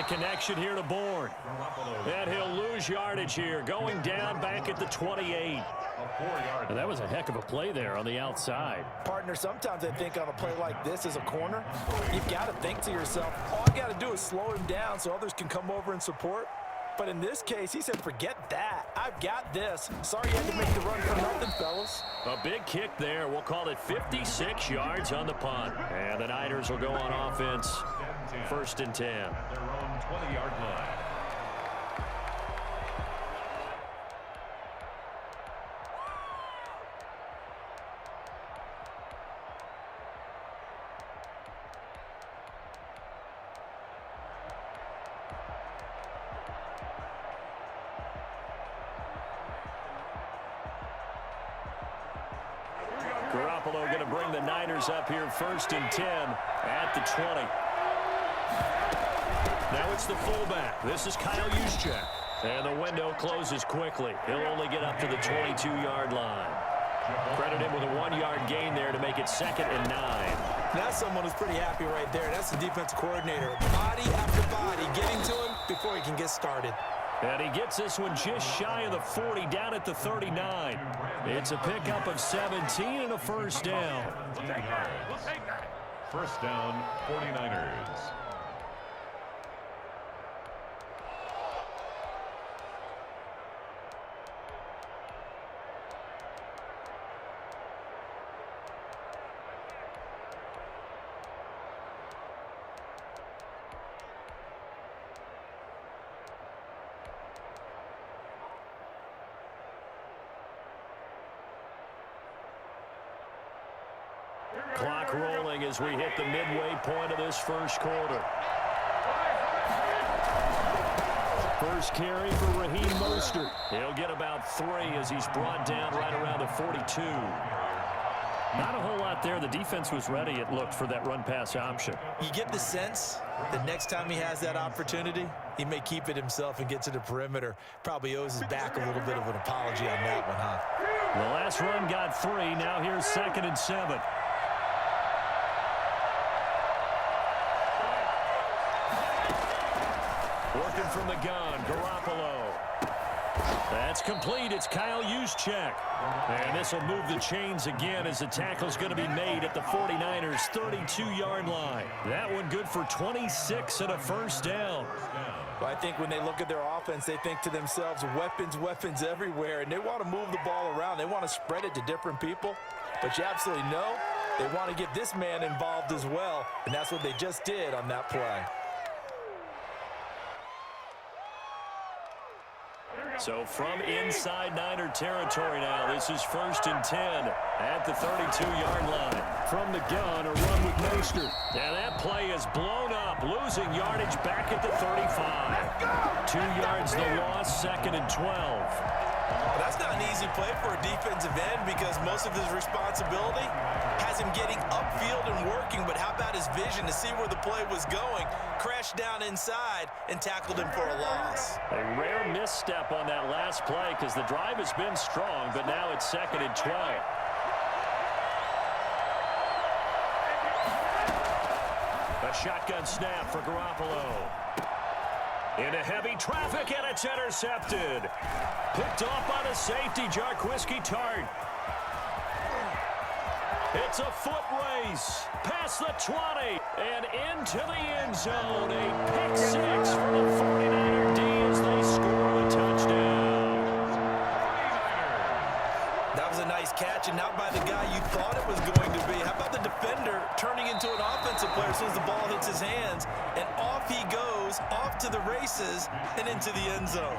connection here to Bourne. And he'll lose yardage here, going down back at the 28. And that was a heck of a play there on the outside. Partner, sometimes I think on a play like this as a corner, you've got to think to yourself, all I got to do is slow him down so others can come over and support. But in this case, he said, forget that. I've got this. Sorry you had to make the run for nothing, fellas. A big kick there. We'll call it 56 yards on the punt. And the Niners will go on offense. 1st and 10. Their own 20-yard line. Garoppolo going to bring the Niners up here 1st and 10 at the 20. Now it's the fullback. This is Kyle Juszczyk. And the window closes quickly. He'll only get up to the 22-yard line. Credit him with a 1-yard gain there to make it 2nd and 9. That's someone who's pretty happy right there. That's the defensive coordinator. Body after body, getting to him before he can get started. And he gets this one just shy of the 40, down at the 39. It's a pickup of 17 and a 1st down. We'll take that. 1st down, 49ers. Clock rolling as we hit the midway point of this 1st quarter. First carry for Raheem Mostert. He'll get about 3 as he's brought down right around the 42. Not a whole lot there. The defense was ready, it looked, for that run-pass option. You get the sense that next time he has that opportunity, he may keep it himself and get to the perimeter. Probably owes his back a little bit of an apology on that one, huh? The last run got 3. Now here's 2nd and 7. Working from the gun, Garoppolo. That's complete. It's Kyle Juszczyk. And this will move the chains again as the tackle's going to be made at the 49ers' 32-yard line. That one good for 26 and a 1st down. Well, I think when they look at their offense, they think to themselves, weapons, weapons everywhere, and they want to move the ball around. They want to spread it to different people. But you absolutely know they want to get this man involved as well, and that's what they just did on that play. So from inside Niner territory now, this is 1st and 10 at the 32-yard line. From the gun, a run with Mostert. And that play is blown up, losing yardage back at the 35. 2 yards the loss, 2nd and 12. That's not an easy play for a defensive end because most of his responsibility has him getting upfield and working, but how about his vision to see where the play was going, crashed down inside, and tackled him for a loss. A rare misstep on that last play because the drive has been strong, but now it's 2nd and 12. A shotgun snap for Garoppolo. Into heavy traffic, and it's intercepted. Picked off by the safety, Jarquiski Tart. It's a foot race past the 20 and into the end zone. A pick 6 for the 49er D as they score the touchdown. That was a nice catch, and not by the guy you thought it was going to be. How about the defender turning into an offensive player as soon as the ball hits his hands, and off he goes, off to the races, and into the end zone.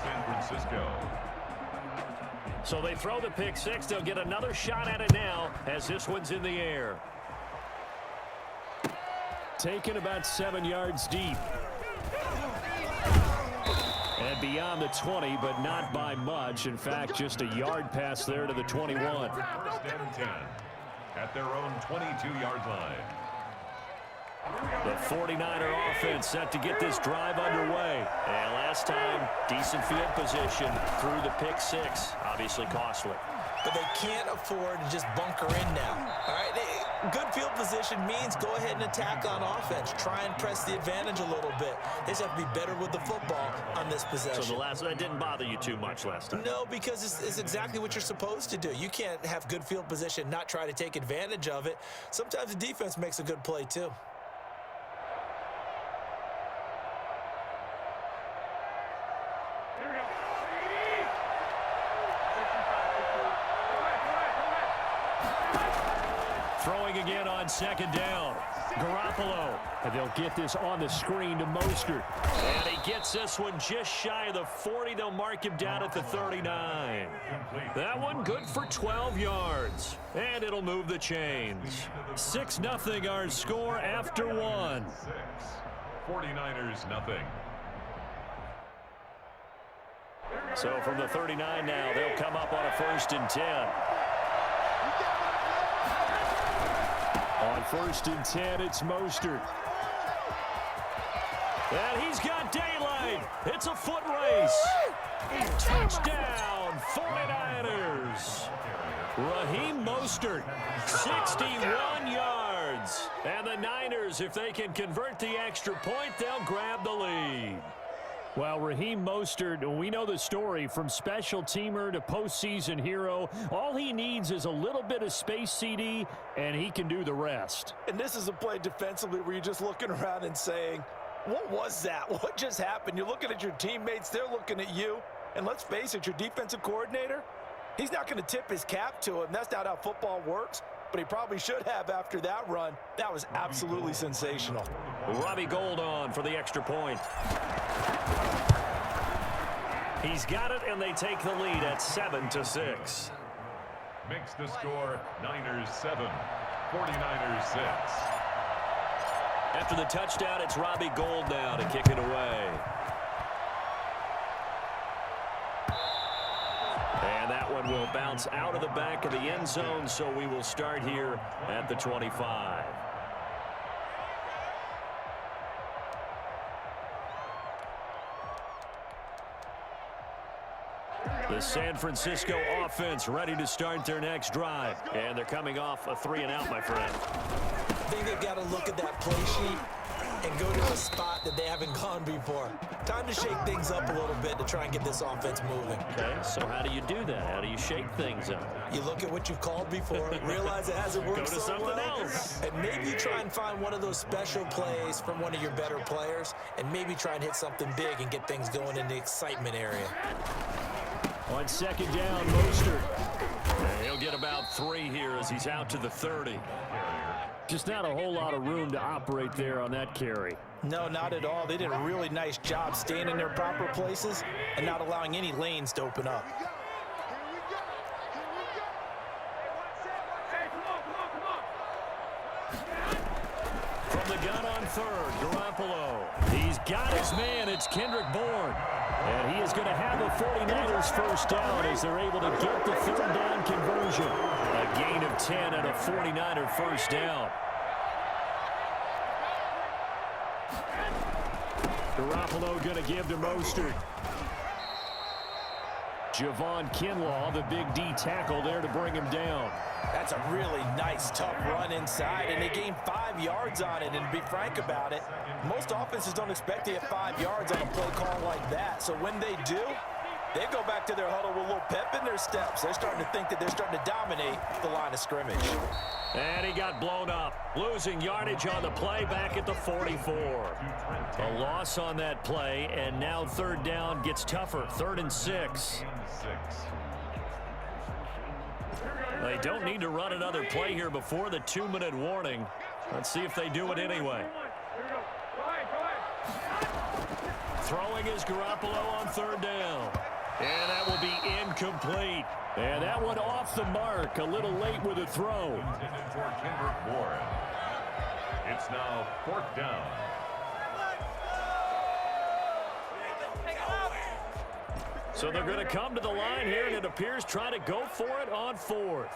San Francisco. So they throw the pick 6. They'll get another shot at it now as this one's in the air. Taken about 7 yards deep. And beyond the 20, but not by much. In fact, just a yard pass there to the 21. 1st and 10 at their own 22-yard line. The 49er offense set to get this drive underway. And last time, decent field position through the pick 6. Obviously costly. But they can't afford to just bunker in now. All right, Good field position means go ahead and attack on offense. Try and press the advantage a little bit. They just have to be better with the football on this possession. So that didn't bother you too much last time? No, because it's exactly what you're supposed to do. You can't have good field position, not try to take advantage of it. Sometimes the defense makes a good play too. Throwing again on second down. Garoppolo. And they'll get this on the screen to Mostert. And he gets this one just shy of the 40. They'll mark him down at the 39. That one good for 12 yards. And it'll move the chains. 6-0 our score after one. 49ers nothing. So from the 39 now, they'll come up on a 1st and 10. On 1st and 10, it's Mostert. And he's got daylight. It's a foot race. Touchdown, 49ers. Raheem Mostert, 61 yards. And the Niners, if they can convert the extra point, they'll grab the lead. Well, Raheem Mostert, we know the story, from special teamer to postseason hero. All he needs is a little bit of space, CD, and he can do the rest. And this is a play defensively where you're just looking around and saying, what was that? What just happened? You're looking at your teammates, they're looking at you. And let's face it, your defensive coordinator, he's not going to tip his cap to him. That's not how football works. But he probably should have after that run. That was absolutely sensational. Robbie Gould on for the extra point. He's got it, and they take the lead at 7-6. Makes the score Niners 7, 49ers 6. After the touchdown, it's Robbie Gould now to kick it away. And that one will bounce out of the back of the end zone, so we will start here at the 25. The San Francisco offense ready to start their next drive. And they're coming off a 3-and-out, my friend. I think they've got to look at that play sheet and go to a spot that they haven't gone before. Time to shake things up a little bit to try and get this offense moving. Okay, so how do you do that? How do you shake things up? You look at what you've called before, realize it hasn't worked Go to so something well, else. and maybe you try and find one of those special plays from one of your better players, and maybe try and hit something big and get things going in the excitement area. On second down, Mostert. He'll get about 3 here as he's out to the 30. Just not a whole lot of room to operate there on that carry. No, not at all. They did a really nice job staying in their proper places and not allowing any lanes to open up. From the gun on 3rd, Garoppolo. He's got his man. It's Kendrick Bourne. And he is going to have a 49ers first down as they're able to get the 3rd down conversion. A gain of 10 and a 49er first down. Garoppolo going to give to Mostert. Javon Kinlaw, the big D tackle there to bring him down. That's a really nice, tough run inside, and they gained 5 yards on it. And to be frank about it, most offenses don't expect to get 5 yards on a play call like that. So when they do, they go back to their huddle with a little pep in their steps. They're starting to think that they're starting to dominate the line of scrimmage. And he got blown up, losing yardage on the play back at the 44. A loss on that play, and now 3rd down gets tougher, 3rd and 6. They don't need to run another play here before the 2-minute warning. Let's see if they do it anyway. Throwing is Garoppolo on 3rd down. And that will be incomplete. And that one off the mark, a little late with a throw. Intended for Kendrick Bourne. It's now 4th down. So they're going to come to the line here, and it appears try to go for it on 4th.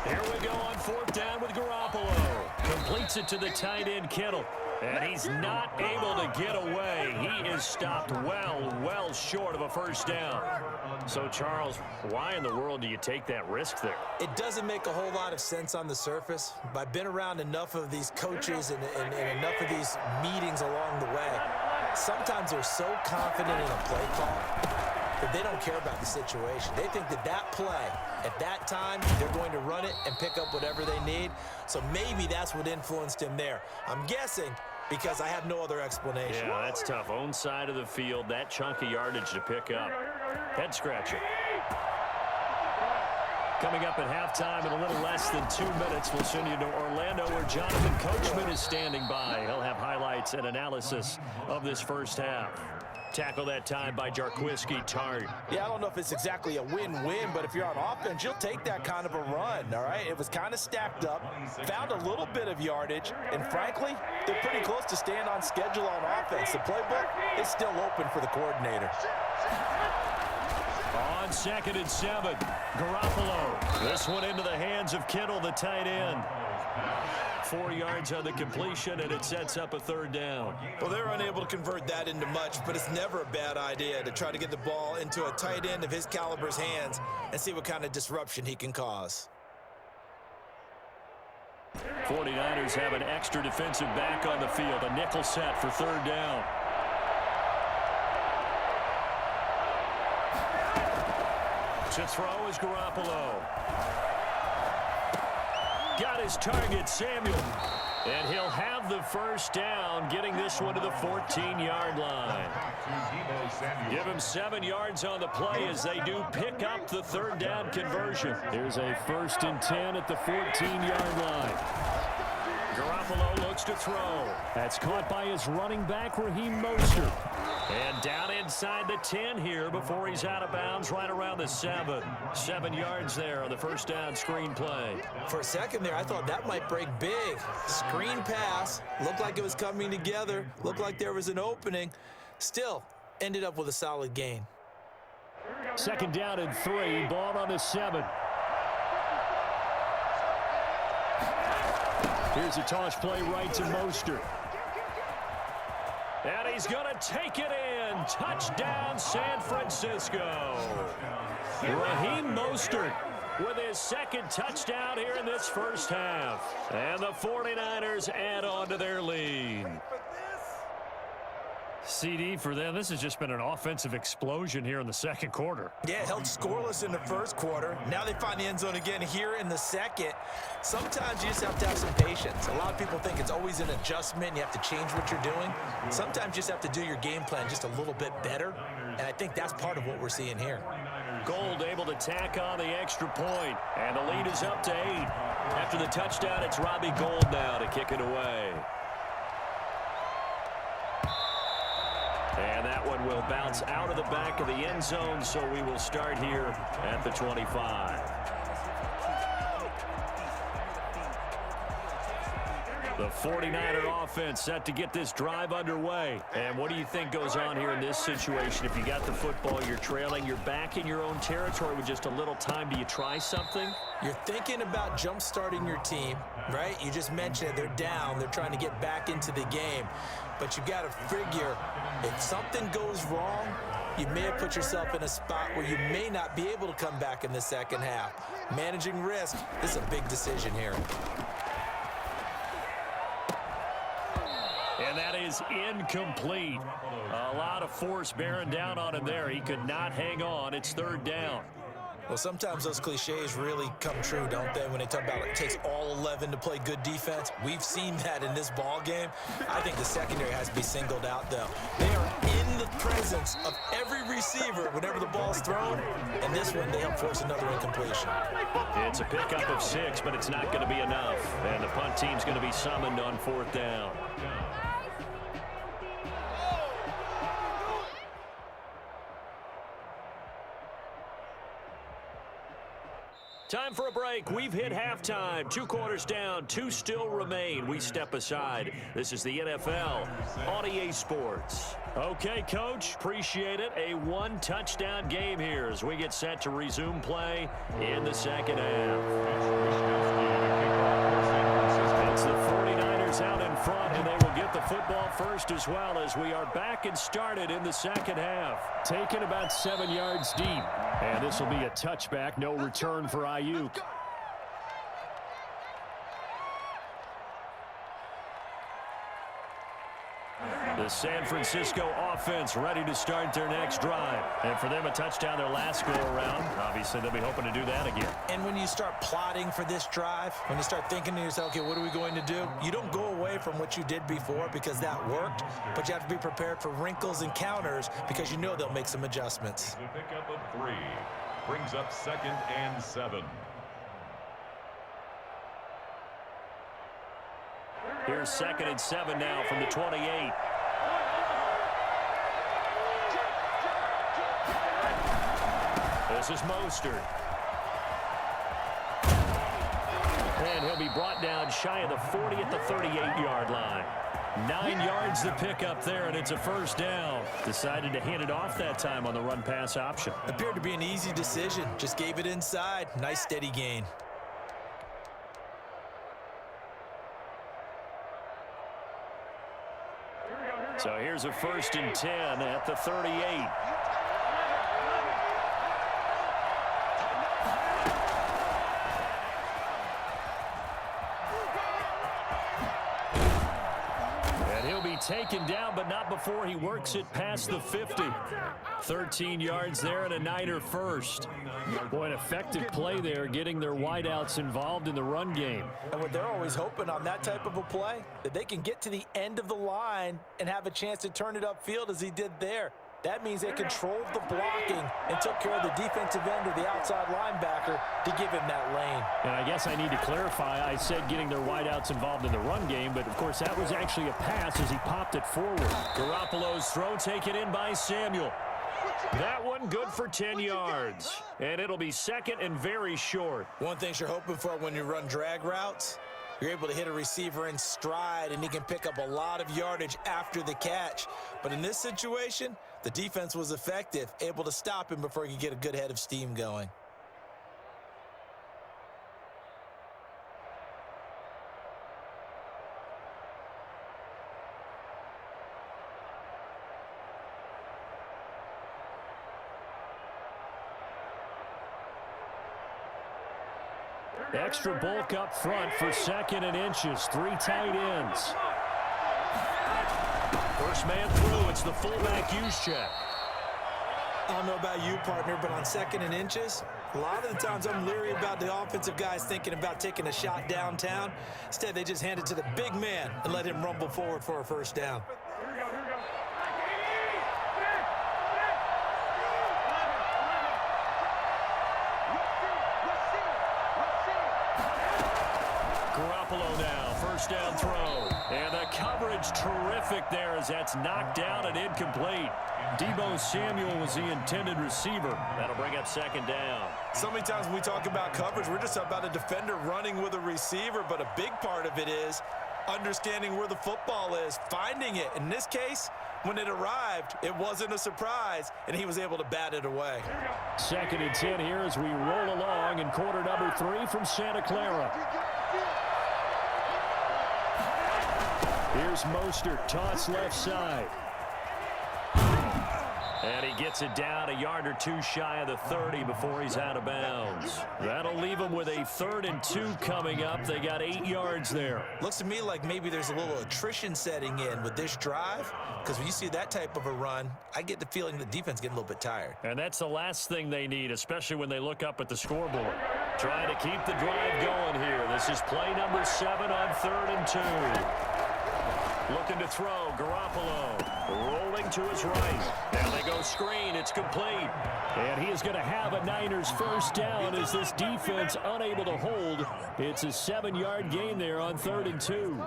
Here we go on 4th down with Garoppolo. Completes it to the tight end, Kittle. And he's not able to get away. He is stopped well short of a first down. So, Charles, why in the world do you take that risk there? It doesn't make a whole lot of sense on the surface, but I've been around enough of these coaches and enough of these meetings along the way. Sometimes they're so confident in a play call that they don't care about the situation. They think that that play, at that time, they're going to run it and pick up whatever they need. So maybe that's what influenced him there. I'm guessing because I have no other explanation. Yeah, that's tough. Own side of the field, that chunk of yardage to pick up. Head scratcher. Coming up at halftime in a little less than 2 minutes, we'll send you to Orlando where Jonathan Coachman is standing by. He'll have highlights and analysis of this first half. Tackle that time by Jarquiski Tart. Yeah, I don't know if it's exactly a win-win, but if you're on offense, you'll take that kind of a run, all right? It was kind of stacked up, found a little bit of yardage, and frankly, they're pretty close to staying on schedule on offense. The playbook is still open for the coordinator. On 2nd and 7, Garoppolo. This one into the hands of Kittle, the tight end. 4 yards on the completion, and it sets up a third down. Well, they're unable to convert that into much, but it's never a bad idea to try to get the ball into a tight end of his caliber's hands and see what kind of disruption he can cause. 49ers have an extra defensive back on the field, a nickel set for third down. To throw is Garoppolo. Got his target, Samuel. And he'll have the first down, getting this one to the 14-yard line. Give him 7 yards on the play as they do pick up the third down conversion. Here's a 1st and 10 at the 14-yard line. Garoppolo looks to throw. That's caught by his running back, Raheem Mostert. And down inside the 10 here before he's out of bounds right around the 7. 7 yards there on the first down screen play. For a second there, I thought that might break big. Screen pass. Looked like it was coming together. Looked like there was an opening. Still, ended up with a solid gain. 2nd down and 3. Ball on the 7. Here's a toss play right to Mostert. And he's going to take it in. Touchdown, San Francisco. Raheem Mostert with his 2nd touchdown here in this first half. And the 49ers add on to their lead. CD for them, this has just been an offensive explosion here in the 2nd quarter. Yeah, held scoreless in the 1st quarter. Now they find the end zone again here in the 2nd. Sometimes you just have to have some patience. A lot of people think it's always an adjustment. You have to change what you're doing. Sometimes you just have to do your game plan just a little bit better. And I think that's part of what we're seeing here. Gold able to tack on the extra point. And the lead is up to 8. After the touchdown, it's Robbie Gould now to kick it away. And that one will bounce out of the back of the end zone, so we will start here at the 25. The 49er offense set to get this drive underway. And what do you think goes on here in this situation? If you got the football, you're trailing, you're back in your own territory with just a little time. Do you try something? You're thinking about jump-starting your team, right? You just mentioned it. They're down. They're trying to get back into the game. But you got to figure if something goes wrong, you may have put yourself in a spot where you may not be able to come back in the 2nd half. Managing risk, this is a big decision here. And that is incomplete. A lot of force bearing down on him there. He could not hang on. It's 3rd down. Well, sometimes those cliches really come true, don't they, when they talk about it takes all 11 to play good defense. We've seen that in this ball game. I think the secondary has to be singled out, though. They are in the presence of every receiver whenever the ball's thrown, and this one, they help force another incompletion. It's a pickup of 6, but it's not going to be enough. And the punt team's going to be summoned on 4th down. Time for a break. We've hit halftime. 2 quarters down. 2 still remain. We step aside. This is the NFL on EA Sports. Okay, Coach. Appreciate it. A 1-touchdown game here as we get set to resume play in the 2nd half. It's the 49ers players out in front, and they will get the football first as well as we are back and started in the second half. Taken about 7 yards deep. And this will be a touchback. No return for Ayuk. The San Francisco offense ready to start their next drive. And for them, a touchdown their last go-around. Obviously, they'll be hoping to do that again. And when you start plotting for this drive, when you start thinking to yourself, okay, what are we going to do? You don't go away from what you did before because that worked, but you have to be prepared for wrinkles and counters because you know they'll make some adjustments. The pickup of 3 brings up 2nd and 7. Here's 2nd and 7 now from the 28. This is Mostert. And he'll be brought down shy of the 40 at the 38-yard line. 9 yards to pick up there, and it's a first down. Decided to hand it off that time on the run-pass option. Appeared to be an easy decision. Just gave it inside. Nice steady gain. So here's a 1st and 10 at the 38. Taken down, but not before he works it past the 50. 13 yards there and a Niner first. Boy, an effective play there, getting their wideouts involved in the run game. And what they're always hoping on that type of a play, that they can get to the end of the line and have a chance to turn it upfield as he did there. That means they controlled the blocking and took care of the defensive end or the outside linebacker to give him that lane. And I guess I need to clarify, I said getting their wideouts involved in the run game, but of course that was actually a pass as he popped it forward. Garoppolo's throw taken in by Samuel. That one good for 10 yards. And it'll be 2nd and very short. One thing you're hoping for when you run drag routes, you're able to hit a receiver in stride, and he can pick up a lot of yardage after the catch. But in this situation, the defense was effective, able to stop him before he could get a good head of steam going. Extra bulk up front for 2nd and inches. 3 tight ends. First man through. It's the fullback use check. I don't know about you, partner, but on 2nd and inches, a lot of the times I'm leery about the offensive guys thinking about taking a shot downtown. Instead, they just hand it to the big man and let him rumble forward for a first down. Garoppolo now, first down throw. And the coverage terrific there as that's knocked down and incomplete. Deebo Samuel was the intended receiver. That'll bring up 2nd down. So many times when we talk about coverage, we're just about a defender running with a receiver, but a big part of it is understanding where the football is, finding it. In this case, when it arrived, it wasn't a surprise, and he was able to bat it away. 2nd and 10 here as we roll along in quarter number 3 from Santa Clara. Here's Mostert, toss left side. And he gets it down a yard or 2 shy of the 30 before he's out of bounds. That'll leave him with a 3rd and 2 coming up. They got 8 yards there. Looks to me like maybe there's a little attrition setting in with this drive, because when you see that type of a run, I get the feeling the defense getting a little bit tired. And that's the last thing they need, especially when they look up at the scoreboard. Trying to keep the drive going here. This is play number 7 on 3rd and 2. Looking to throw, Garoppolo rolling to his right. Now they go screen, it's complete. And he is going to have a Niners first down as this defense unable to hold. It's a 7-yard gain there on 3rd and 2.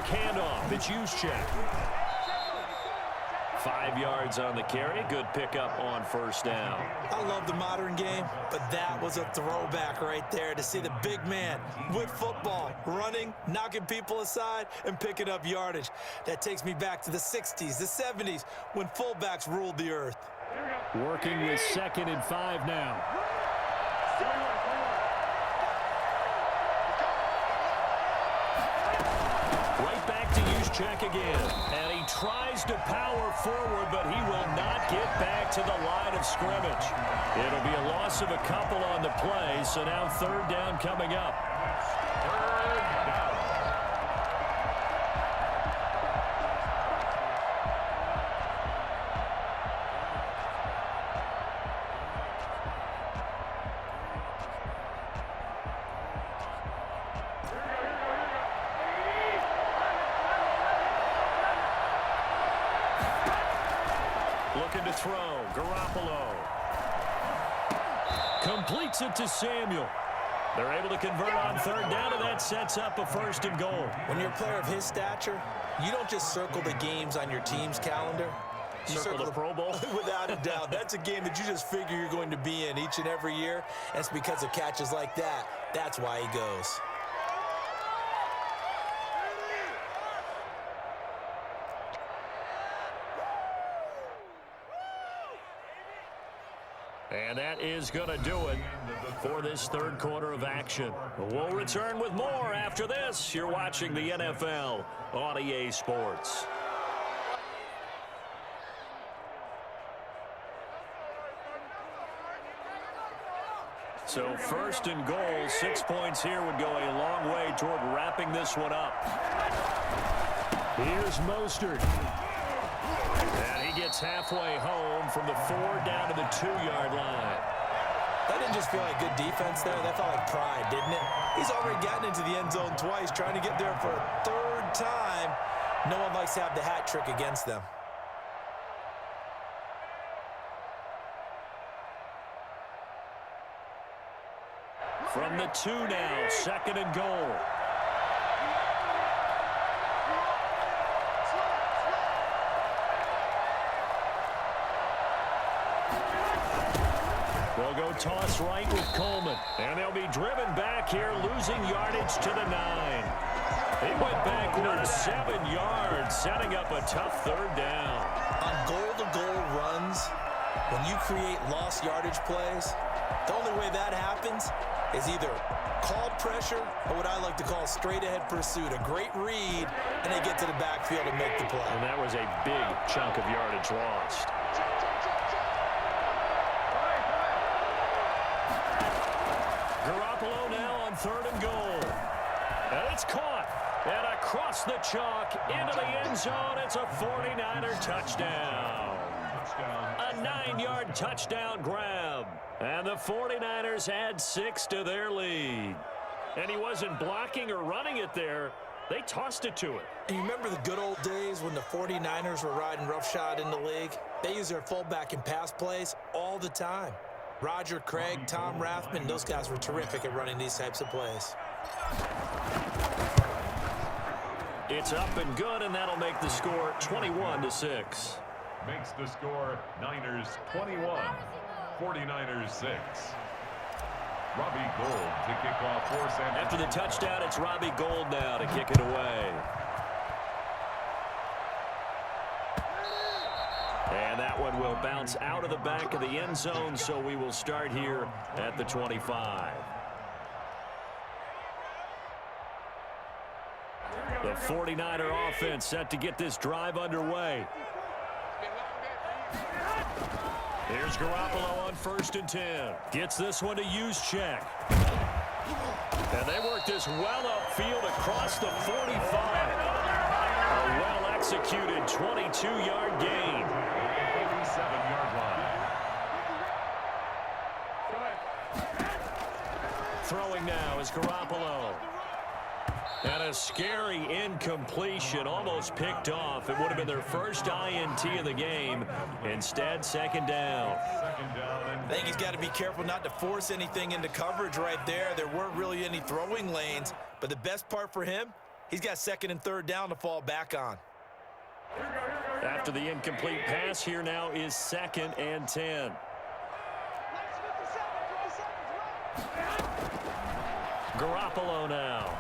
quick handoff. It's Juszczyk. 5 yards on the carry. Good pickup on first down. I love the modern game, but that was a throwback right there to see the big man with football, running, knocking people aside, and picking up yardage. That takes me back to the 60s, the 70s, when fullbacks ruled the earth. Working with 2nd and 5 now. Right back to Juszczyk again. And he tries to power forward, but he will not get back to the line of scrimmage. It'll be a loss of a couple on the play, so now 3rd down coming up. 3rd down. Looking to throw. Garoppolo. Completes it to Samuel. They're able to convert on 3rd down, and that sets up a 1st and goal. When you're a player of his stature, you don't just circle the games on your team's calendar. You Circle the Pro Bowl? Without a doubt. That's a game that you just figure you're going to be in each and every year. And it's because of catches like that. That's why he goes. And that is going to do it for this 3rd quarter of action. We'll return with more after this. You're watching the NFL on EA Sports. So 1st and goal, 6 points here would go a long way toward wrapping this one up. Here's Mostert. And he gets halfway home from the 4 down to the 2-yard line. That didn't just feel like good defense there. That felt like pride, didn't it? He's already gotten into the end zone twice, trying to get there for a 3rd time. No one likes to have the hat trick against them. From the 2 now, 2nd and goal. They'll go toss right with Coleman. And they'll be driven back here, losing yardage to the 9. He went backwards 7 yards, setting up a tough 3rd down. On goal-to-goal runs, when you create lost yardage plays, the only way that happens is either called pressure or what I like to call straight-ahead pursuit. A great read, and they get to the backfield and make the play. And that was a big chunk of yardage lost. Garoppolo now on 3rd and goal. And it's caught. And across the chalk into the end zone. It's a 49er touchdown. A 9-yard touchdown grab. And the 49ers add 6 to their lead. And he wasn't blocking or running it there. They tossed it to it. And you remember the good old days when the 49ers were riding roughshod in the league? They used their fullback in pass plays all the time. Roger Craig, Tom Rathman, those guys were terrific at running these types of plays. It's up and good, and that'll make the score 21-6. Makes the score Niners 21, 49ers 6. Robbie Gould to kick off for San Francisco. After the touchdown, it's Robbie Gould now to kick it away. And that one will bounce out of the back of the end zone, so we will start here at the 25. The 49er offense set to get this drive underway. Here's Garoppolo on 1st and 10. Gets this one to Juszczyk. And they work this well upfield across the 45. A well-executed 22-yard gain. 87-yard line. Throwing now is Garoppolo. And a scary incompletion, almost picked off. It would have been their first INT of the game. Instead, 2nd down. I think he's got to be careful not to force anything into coverage right there. There weren't really any throwing lanes, but the best part for him, He's got second and third down to fall back on. After the incomplete pass, here now is 2nd and 10. Garoppolo now.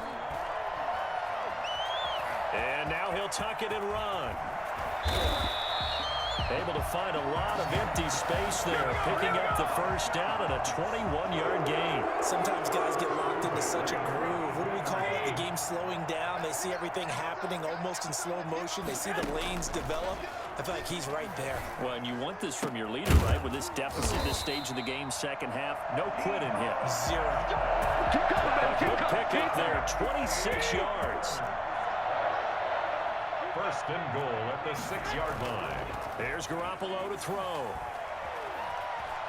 And now he'll tuck it and run. Able to find a lot of empty space there, picking up the first down and a 21-yard gain. Sometimes guys get locked into such a groove. What do we call it? The game's slowing down. They see everything happening almost in slow motion. They see the lanes develop. I feel like he's right there. Well, and you want this from your leader, right? With this deficit, this stage of the game, second half, no quitting him. Zero. Good pick up there, 26 yards. First and goal at the 6-yard line. There's Garoppolo to throw.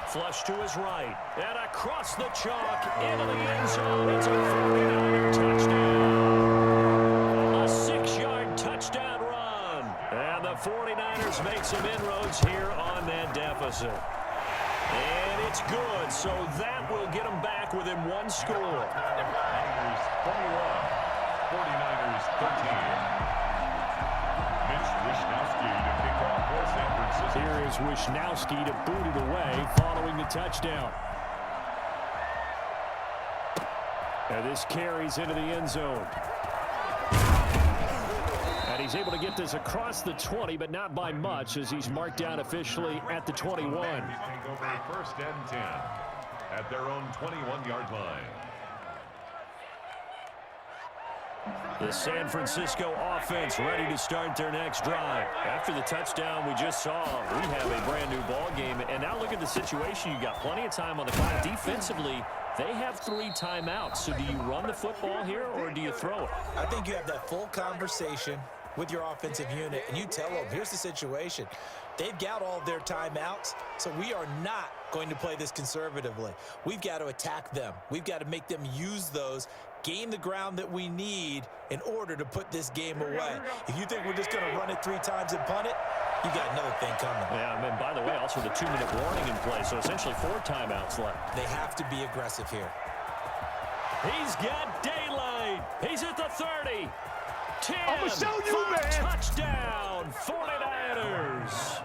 Flush to his right. And across the chalk into the end zone. It's a 49er touchdown. A 6-yard touchdown run. And the 49ers make some inroads here on that deficit. And it's good. So that will get them back within one score. Niners 21, 49ers 13. Here is Wishnowski to boot it away following the touchdown. And this carries into the end zone. And he's able to get this across the 20, but not by much, as he's marked down officially at the 21. Take over first and 10 at their own 21-yard line. The San Francisco offense ready to start their next drive. After the touchdown we just saw, we have a brand new ball game. And now look at the situation. You got plenty of time on the clock. Defensively, they have 3 timeouts. So do you run the football here or do you throw it? I think you have that full conversation with your offensive unit, and you tell them, here's the situation. They've got all of their timeouts, so we are not going to play this conservatively. We've got to attack them. We've got to make them use those, gain the ground that we need in order to put this game away. If you think we're just going to run it 3 times and punt it, you got another thing coming. Yeah, and by the way, also the 2-minute warning in play, so essentially 4 timeouts left. They have to be aggressive here. He's got daylight. He's at the 30. 10, I'ma show you, man. Touchdown, 49ers.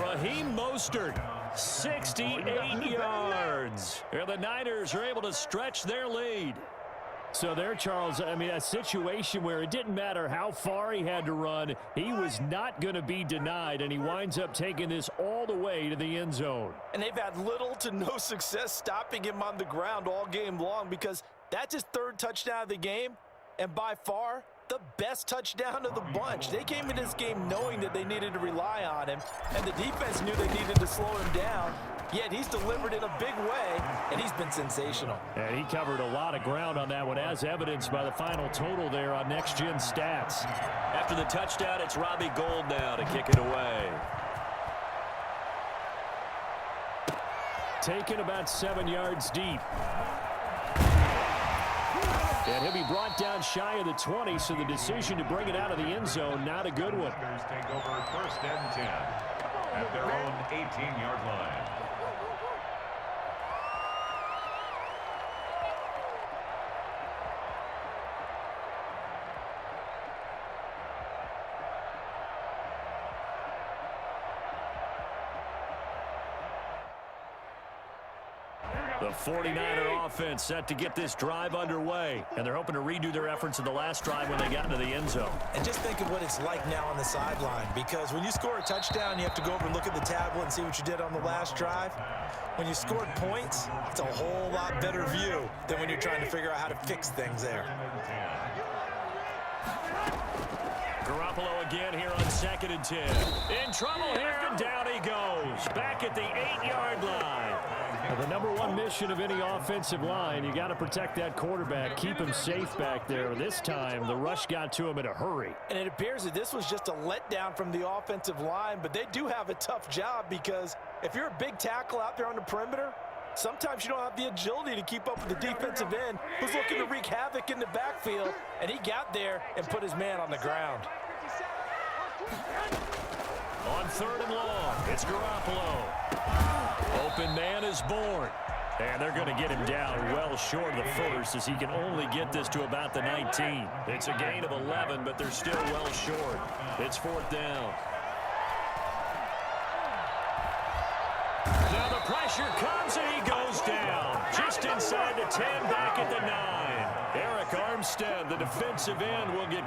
Raheem Mostert, 68 yards. And the Niners are able to stretch their lead. So there, Charles, I mean, a situation where it didn't matter how far he had to run, he was not going to be denied, and he winds up taking this all the way to the end zone. And they've had little to no success stopping him on the ground all game long, because that's his 3rd touchdown of the game, and by far the best touchdown of the bunch. They came into this game knowing that they needed to rely on him, and the defense knew they needed to slow him down, yet he's delivered in a big way, and he's been sensational. And he covered a lot of ground on that one, as evidenced by the final total there on Next Gen Stats. After the touchdown, it's Robbie Gould now to kick it away. Taken about 7 yards deep. And he'll be brought down shy of the 20, so the decision to bring it out of the end zone, not a good one. Niners take over first and 10 at their own 18-yard line. The 49er offense set to get this drive underway, and they're hoping to redo their efforts in the last drive when they got into the end zone. And just think of what it's like now on the sideline, because when you score a touchdown, you have to go over and look at the tablet and see what you did on the last drive. When you scored points, it's a whole lot better view than when you're trying to figure out how to fix things there. Garoppolo again here on 2nd and 10. In trouble here, and down he goes. Back at the 8-yard line. The number one mission of any offensive line, you got to protect that quarterback, keep him safe back there. This time, the rush got to him in a hurry. And it appears that this was just a letdown from the offensive line, but they do have a tough job, because if you're a big tackle out there on the perimeter, sometimes you don't have the agility to keep up with the defensive end who's looking to wreak havoc in the backfield, and he got there and put his man on the ground. On 3rd and long, it's Garoppolo. Open man is born. And they're going to get him down well short of the first as he can only get this to about the 19. It's a gain of 11, but they're still well short. It's fourth down. Now the pressure comes and he goes down. Just inside the 10, back at the 9. Eric Armstead, the defensive end, will get...